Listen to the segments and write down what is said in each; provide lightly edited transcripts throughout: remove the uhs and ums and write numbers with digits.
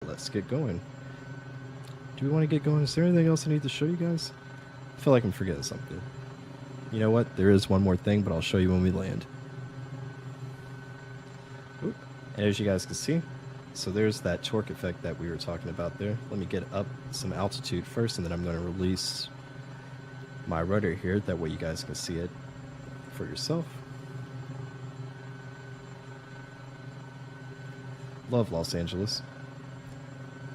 let's get going. Do we want to get going? Is there anything else I need to show you guys? I feel like I'm forgetting something. You know what? There is one more thing, but I'll show you when we land. Oop. And as you guys can see, so there's that torque effect that we were talking about there. Let me get up some altitude first, and then I'm going to release my rudder here. That way you guys can see it for yourself. Love Los Angeles.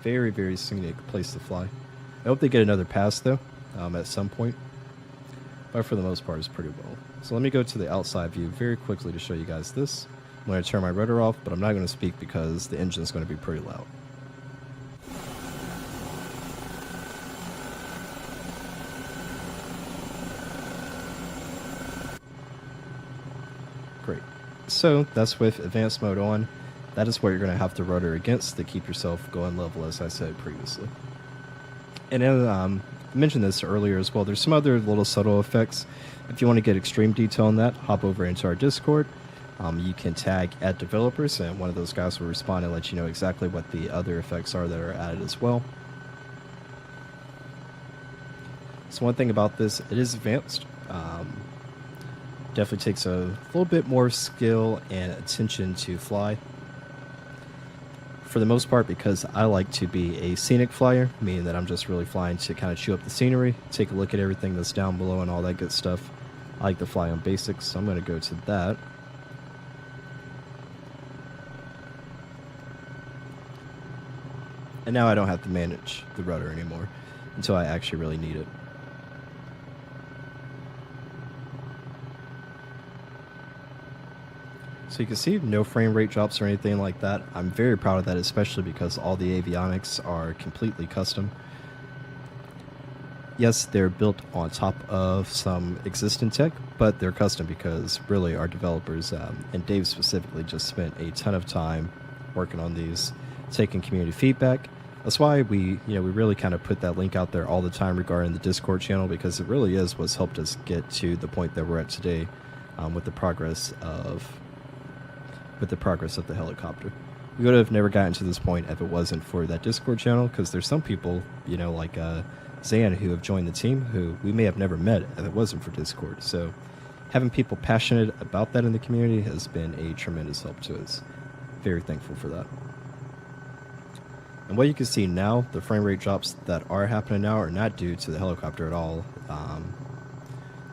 Very, very scenic place to fly. I hope they get another pass, though, at some point. But for the most part, it's pretty well. So let me go to the outside view very quickly to show you guys this. I'm going to turn my rudder off, but I'm not going to speak because the engine's going to be pretty loud. Great. So that's with advanced mode on. That is what you're going to have to rudder against to keep yourself going level, as I said previously. And then, I mentioned this earlier as well. There's some other little subtle effects. If you want to get extreme detail on that, hop over into our Discord. You can tag @developers, and one of those guys will respond and let you know exactly what the other effects are that are added as well. So one thing about this, it is advanced. Definitely takes a little bit more skill and attention to fly. For the most part, because I like to be a scenic flyer, meaning that I'm just really flying to kind of chew up the scenery, take a look at everything that's down below and all that good stuff. I like to fly on basics, so I'm going to go to that. And now I don't have to manage the rudder anymore until I actually really need it. So you can see no frame rate drops or anything like that. I'm very proud of that, especially because all the avionics are completely custom. Yes, they're built on top of some existing tech, but they're custom because really our developers, and Dave specifically, just spent a ton of time working on these, taking community feedback. That's why we really kind of put that link out there all the time regarding the Discord channel, because it really is what's helped us get to the point that we're at today, with the progress of the helicopter. We would have never gotten to this point if it wasn't for that Discord channel, because there's some people, like Zan, who have joined the team, who we may have never met if it wasn't for Discord. So having people passionate about that in the community has been a tremendous help to us. Very thankful for that. And what you can see now, the frame rate drops that are happening now are not due to the helicopter at all.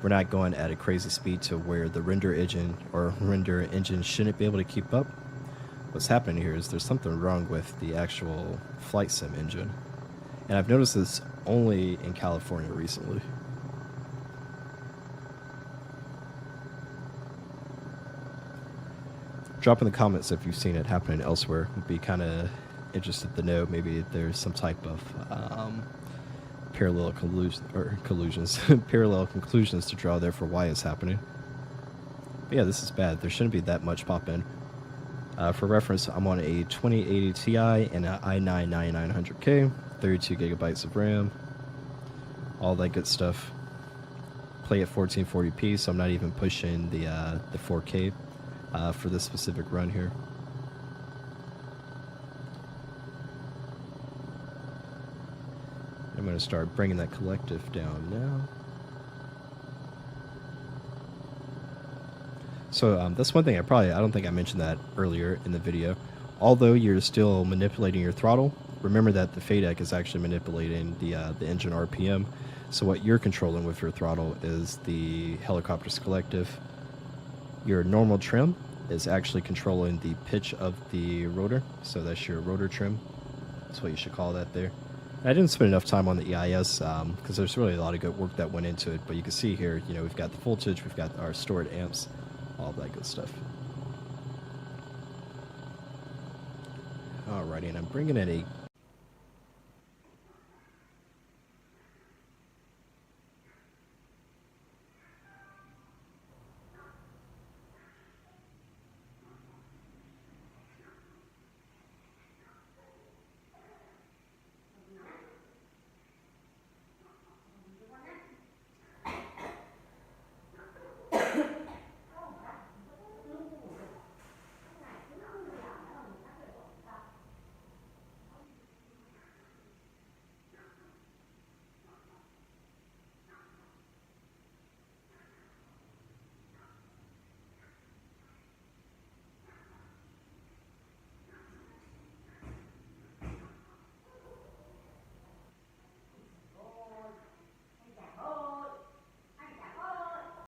We're not going at a crazy speed to where the render engine shouldn't be able to keep up. What's happening here is there's something wrong with the actual flight sim engine. And I've noticed this only in California recently. Drop in the comments if you've seen it happening elsewhere. Would be kind of interested to know. Maybe there's some type of parallel conclusions to draw there for why it's happening. But yeah, this is bad. There shouldn't be that much pop in. For reference, I'm on a 2080 Ti and an i9 9900K, 32 gigabytes of RAM, all that good stuff. Play at 1440p, so I'm not even pushing the 4K for this specific run here. I'm going to start bringing that collective down now. So that's one thing I don't think I mentioned that earlier in the video. Although you're still manipulating your throttle, remember that the FADEC is actually manipulating the engine RPM. So what you're controlling with your throttle is the helicopter's collective. Your normal trim is actually controlling the pitch of the rotor. So that's your rotor trim. That's what you should call that there. I didn't spend enough time on the EIS because there's really a lot of good work that went into it. But you can see here, we've got the voltage, we've got our stored amps, all that good stuff. Alrighty, and I'm bringing in a